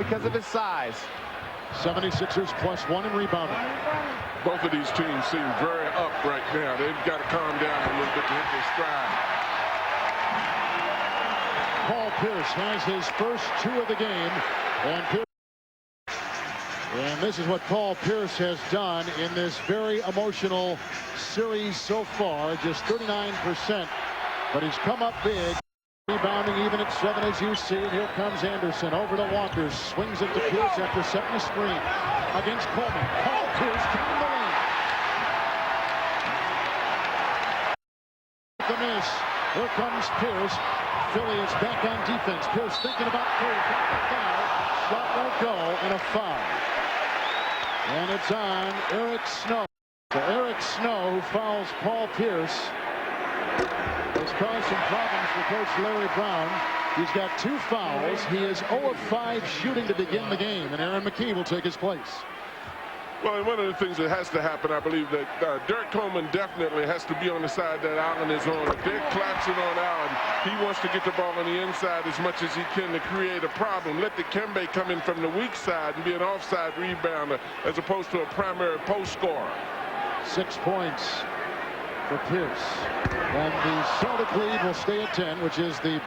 because of his size. 76ers +1 in rebounding. Both of these teams seem very up right now. They've got to calm down a little bit to hit their stride. Paul Pierce has his first 2 of the game, and this is what Paul Pierce has done in this very emotional series so far. Just 39%, but he's come up big. Rebounding even at 7, as you see. And here comes Anderson over to Walker. Swings it to Pierce after setting a screen against Coleman. Paul Pierce coming the lane. The miss. Here comes Pierce. Philly is back on defense. Pierce thinking about Curry. Shot won't go, and a foul. And it's on Eric Snow. So Eric Snow who fouls Paul Pierce. It's caused some problems for Coach Larry Brown. He's got 2 fouls. He is 0 of 5 shooting to begin the game, and Aaron McKie will take his place. Well, and one of the things that has to happen, I believe, that Derek Coleman definitely has to be on the side that Allen is on. If they're collapsing on Allen, he wants to get the ball on the inside as much as he can to create a problem. Let Dikembe come in from the weak side and be an offside rebounder as opposed to a primary post scorer. 6 points for Pierce. And the Celtic lead will stay at 10, which is the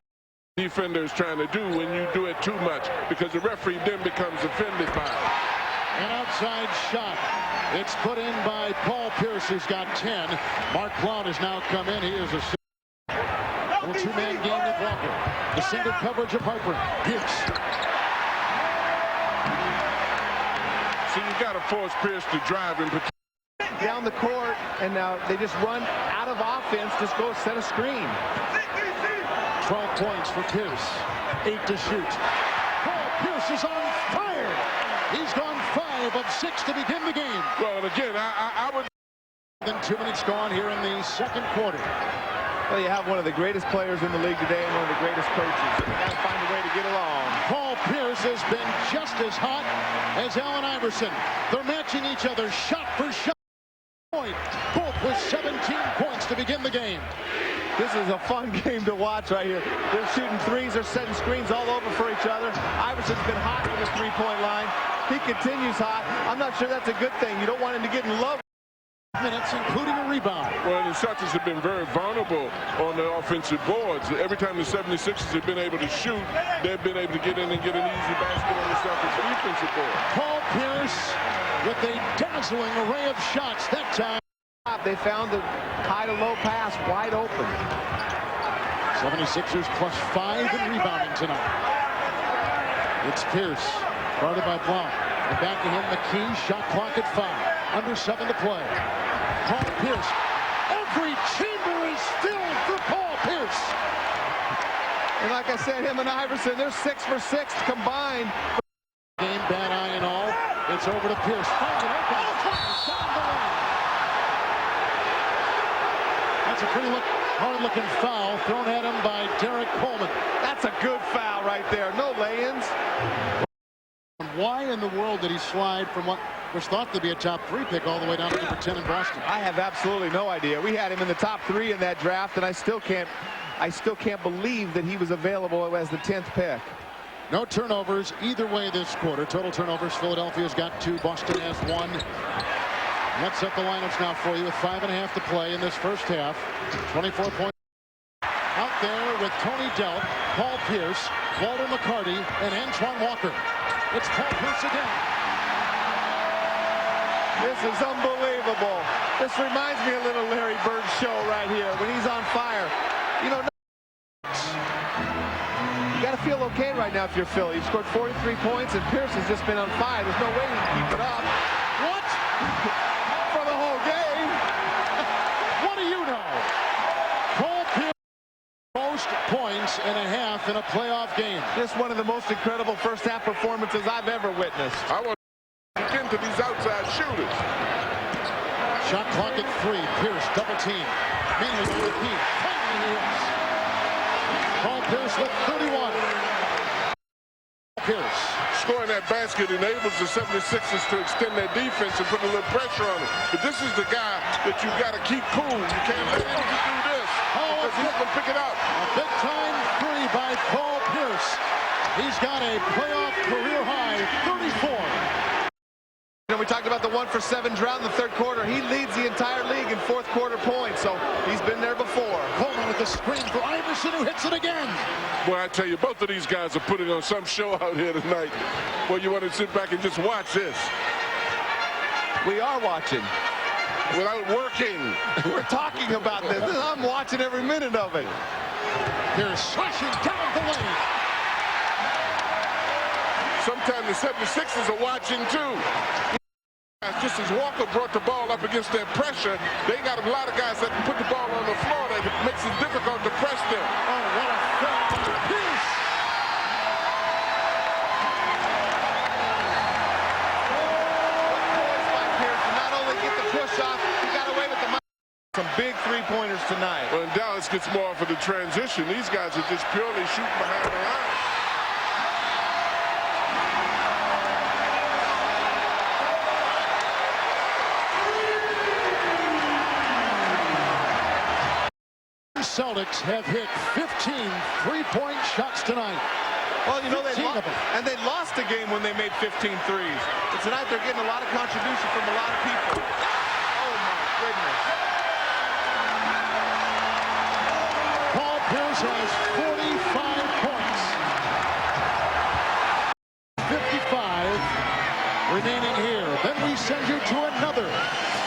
defender is trying to do when you do it too much, because the referee then becomes offended by it. An outside shot. It's put in by Paul Pierce, who's got 10. Mark Cloud has now come in. He is a little 2-man game with Walker. The single coverage of Harper. Pierce. So you got to force Pierce to drive and down the court, and now they just run out of offense. Just go set a screen. 12 points for Pierce. 8 to shoot. Paul Pierce is on fire. He's gone 5 of 6 to begin the game. Well, and again, I would. Then 2 minutes gone here in the second quarter. Well, you have one of the greatest players in the league today and one of the greatest coaches. You got to find a way to get along. Paul Pierce has been just as hot as Allen Iverson. They're matching each other shot for shot. Both with 17 points to begin the game. This is a fun game to watch right here. They're shooting threes. They're setting screens all over for each other. Iverson's been hot from the three-point line. He continues hot. I'm not sure that's a good thing. You don't want him to get in love. Minutes, including a rebound. Well, the Celtics have been very vulnerable on the offensive boards. Every time the 76ers have been able to shoot, they've been able to get in and get an easy basket on the Celtics defensive board. Paul Pierce with a dazzling array of shots that time. They found the high to low pass wide open. 76ers +5 in rebounding tonight. It's Pierce, guarded by Brown. And back to him, McKie, shot clock at 5. Under 7 to play. Paul Pierce. Every chamber is filled for Paul Pierce. And like I said, him and Iverson, they're 6 for 6 combined. Game, bad eye and all. It's over to Pierce. Finds it open. That's a pretty hard-looking foul thrown at him by Derek Coleman. That's a good foul right there. No lay-ins. Why in the world did he slide from what was thought to be a top 3 pick all the way down to number 10 in Boston? I have absolutely no idea. We had him in the top 3 in that draft, and I still can't believe that he was available as the 10th pick. No turnovers either way this quarter. Total turnovers, Philadelphia's got 2, Boston has 1. Let's set the lineups now for you with 5.5 to play in this first half. 24 points. Out there with Tony Delk, Paul Pierce, Walter McCarty, and Antoine Walker. It's Paul Pierce again. This is unbelievable. This reminds me a little Larry Bird show right here when he's on fire. You know, you got to feel okay right now if you're Philly. You've scored 43 points, and Pierce has just been on fire. There's no way he can keep it up. What? For the whole game. What do you know? Paul Pierce, most points and a half in a playoff game. Just one of the most incredible first-half performances I've ever witnessed. I want to get into these outside shooters. Shot clock at 3. Pierce double team. Meanwhile, repeat. Finally hits. Paul Pierce with 31. Pierce. Scoring that basket enables the 76ers to extend their defense and put a little pressure on him. But this is the guy that you got to keep cool. You can't let him do this. Because he's going to pick it up. A big-time 3 by Paul Pierce. He's got a playoff career high we talked about the 1-for-7 drought in the third quarter. He leads the entire league in fourth quarter points, so he's been there before. Coleman with the screen for Iverson, who hits it again. Boy, I tell you, both of these guys are putting on some show out here tonight. Boy, you want to sit back and just watch this. We are watching. Without working. We're talking about this. I'm watching every minute of it. Here's slashing down the lane. Sometimes the 76ers are watching too. Just as Walker brought the ball up against their pressure, they got a lot of guys that can put the ball on the floor that makes it difficult to press them. Oh, what a foul. Pierce. Not only get the push off, he got away with the some big three-pointers tonight. When Dallas gets more for the transition, these guys are just purely shooting behind the line. Celtics have hit 15 three-point shots tonight. Well, you know, they 15 of them. and they lost a game when they made 15 threes. But tonight they're getting a lot of contribution from a lot of people. Oh, my goodness. Paul Pierce has 45 points. 55 remaining here. Then we send you to another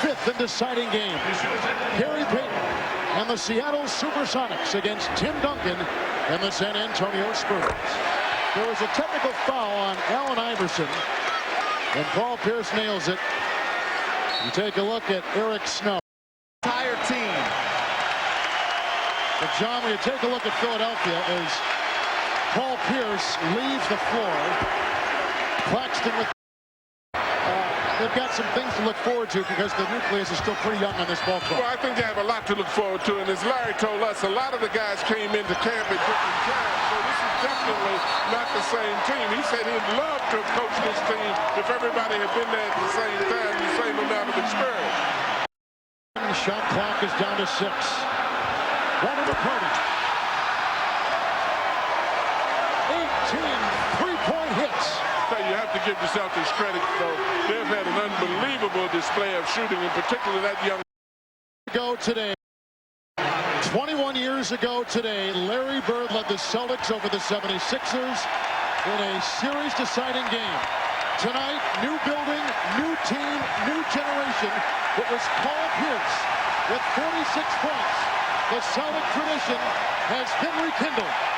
fifth and deciding game. Gary Payton and the Seattle Supersonics against Tim Duncan and the San Antonio Spurs. There was a technical foul on Allen Iverson, and Paul Pierce nails it. You take a look at Eric Snow. Entire team. But John, when you take a look at Philadelphia, as Paul Pierce leaves the floor, Claxton with they've got some things to look forward to because the nucleus is still pretty young on this ball club. Well, I think they have a lot to look forward to, and as Larry told us, a lot of the guys came into camp at different times, so this is definitely not the same team. He said he'd love to have coached this team if everybody had been there at the same time, the same amount of experience. The shot clock is down to 6. Brandon McCarty. 18 three-point hits. You have to give yourself this credit, though. They've had an unbelievable display of shooting, in particular that young. Today, 21 years ago today, Larry Bird led the Celtics over the 76ers in a series-deciding game. Tonight, new building, new team, new generation. It was Paul Pierce with 46 points. The Celtic tradition has been rekindled.